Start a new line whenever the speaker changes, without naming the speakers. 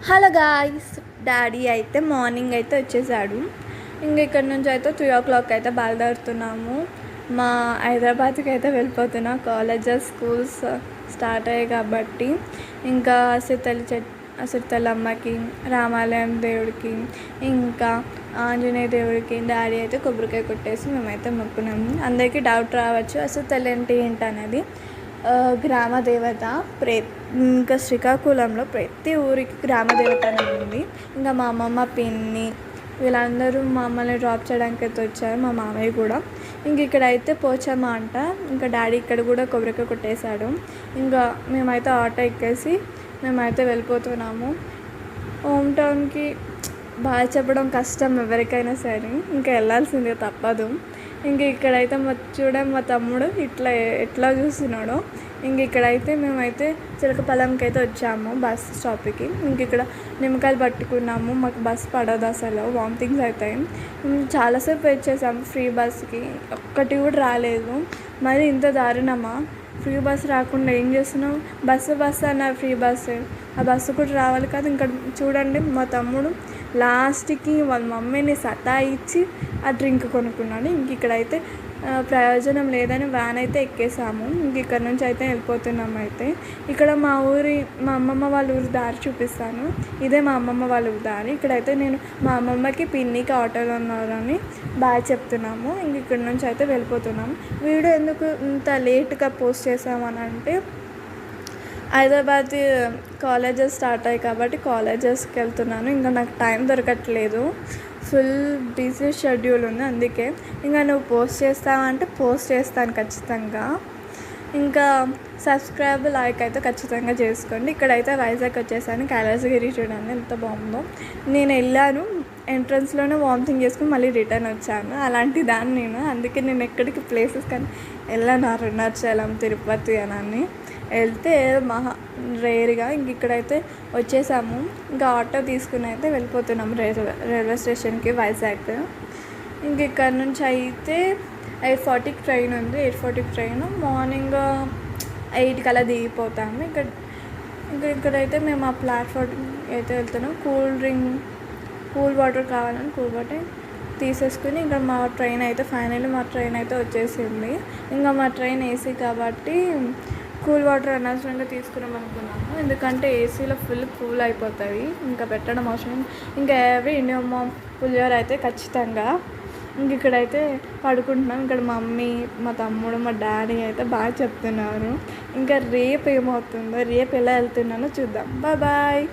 Hello guys, daddy అయితే morning అయితే వచ్చేసాడు. ఇంక ఇక్కడ నుంచి అయితే 3 o'clock అయితే బయలుదేరుతున్నాము. మా హైదరాబాద్కి అయితే వెళ్ళిపోతున్నా. కాలేజెస్ స్కూల్స్ స్టార్ట్ అయ్యాయి కాబట్టి ఇంకా అమ్మకి, రామాలయం దేవుడికి, ఇంకా ఆంజనేయ దేవుడికి డాడీ అయితే కొబ్బరికాయ కొట్టేసి మేమైతే మొక్కున్నాము. అందరికీ డౌట్ రావచ్చు అసలు ఏంటి అనేది. గ్రామ దేవత ఇంకా శ్రీకాకుళంలో ప్రతి ఊరికి గ్రామ దేవత అనేది ఉంది. ఇంకా మా అమ్మమ్మ, పిన్ని వీళ్ళందరూ మమ్మల్ని డ్రాప్ చేయడానికి అయితే వచ్చారు, మా మామయ్య కూడా. ఇంక ఇక్కడైతే పోచమ్మ అంట. ఇంకా డాడీ ఇక్కడ కూడా కొబ్బరికాయ కొట్టేశాడు. ఇంకా మేమైతే ఆటో ఎక్కేసి మేమైతే వెళ్ళిపోతున్నాము. హోమ్ టౌన్కి బాగా చెప్పడం కష్టం ఎవరికైనా సరే, ఇంకా వెళ్ళాల్సిందే తప్పదు. ఇంక ఇక్కడైతే మా తమ్ముడు ఎట్లా చూస్తున్నాడో. ఇంక ఇక్కడైతే మేమైతే చిలకపల్లంకి అయితే వచ్చాము బస్ స్టాప్కి. ఇంక ఇక్కడ నిమ్మకాయలు పట్టుకున్నాము. మాకు బస్ పడదు, అసలు వామిటింగ్స్ అవుతాయి. చాలాసేపు వెయిట్ చేసాము ఫ్రీ బస్కి, ఒక్కటి కూడా రాలేదు. మరి ఇంత దారుణమా? ఫ్రీ బస్ రాకుండా ఏం చేస్తున్నావు? బస్సు అన్నారు, ఫ్రీ బస్సు. ఆ బస్సు కూడా రావాలి కదా. ఇంకా చూడండి, మా తమ్ముడు లాస్ట్కి వాళ్ళ మమ్మీని సతాయించి ఆ డ్రింక్ కొనుక్కున్నాడు. ఇంక ఇక్కడైతే ప్రయోజనం లేదని వ్యాన్ అయితే ఎక్కేసాము. ఇంక ఇక్కడ నుంచి అయితే వెళ్ళిపోతున్నాము. అయితే ఇక్కడ మా అమ్మమ్మ వాళ్ళ ఊరి దారి చూపిస్తాను. ఇదే మా అమ్మమ్మ వాళ్ళ ఊరి దారి. ఇక్కడైతే నేను మా అమ్మమ్మకి, పిన్నికి ఆటోలో ఉన్నారని బాగా చెప్తున్నాము. ఇంక ఇక్కడ నుంచి అయితే వెళ్ళిపోతున్నాము. వీడియో ఎందుకు ఇంత లేట్గా పోస్ట్ చేసామని అంటే, హైదరాబాద్ కాలేజెస్ స్టార్ట్ అయ్యాయి కాబట్టి కాలేజెస్కి వెళ్తున్నాను. ఇంకా నాకు టైం దొరకట్లేదు, ఫుల్ బిజీ షెడ్యూల్ ఉంది. అందుకే ఇంకా నువ్వు పోస్ట్ చేస్తావంటే పోస్ట్ చేస్తాను ఖచ్చితంగా. ఇంకా సబ్స్క్రైబ్, లైక్ అయితే ఖచ్చితంగా చేసుకోండి. ఇక్కడైతే వైజాగ్ వచ్చేసాను. కైలాసగిరి చూడండి ఎంత బాగుందో. నేను వెళ్ళాను, ఎంట్రన్స్లోనే వామిటింగ్ చేసుకుని మళ్ళీ రిటర్న్ వచ్చాను. అలాంటి దాన్ని నేను, అందుకే నేను ఎక్కడికి ప్లేసెస్ కానీ వెళ్ళాను. అరుణాచలం, తిరుపతి అని వెళ్తే రేర్గా. ఇంక ఇక్కడైతే వచ్చేసాము. ఇంకా ఆటో తీసుకుని అయితే వెళ్ళిపోతున్నాము రైల్వే స్టేషన్కి, వైజాగ్. ఇంక ఇక్కడ నుంచి అయితే 8:40కి ట్రైన్ ఉంది. 8:40కి ట్రైన్. మార్నింగ్ 8కి అలా దిగిపోతాము. ఇక్కడైతే మేము ఆ ప్లాట్ఫామ్ అయితే వెళ్తున్నాం. కూల్ వాటర్ కావాలని కూల్ వాటర్ తీసేసుకుని ఇంకా మా ట్రైన్ అయితే వచ్చేసింది. ఇంకా మా ట్రైన్ ఏసీ కాబట్టి కూల్ వాటర్ అనవసరంగా తీసుకున్నాం అనుకున్నాము. ఎందుకంటే ఏసీలో ఫుల్ కూల్ అయిపోతుంది, ఇంకా పెట్టడం అవసరం. ఇంకా ఇండియన్ పులిహోర అయితే ఖచ్చితంగా. ఇంక ఇక్కడైతే పడుకుంటున్నాం. ఇక్కడ మా మమ్మీ, మా తమ్ముడు, మా డాడీ అయితే బాగా చెప్తున్నారు. ఇంకా రేపు ఏమవుతుందో, రేపు ఎలా వెళ్తున్నానో చూద్దాం. బాయ్.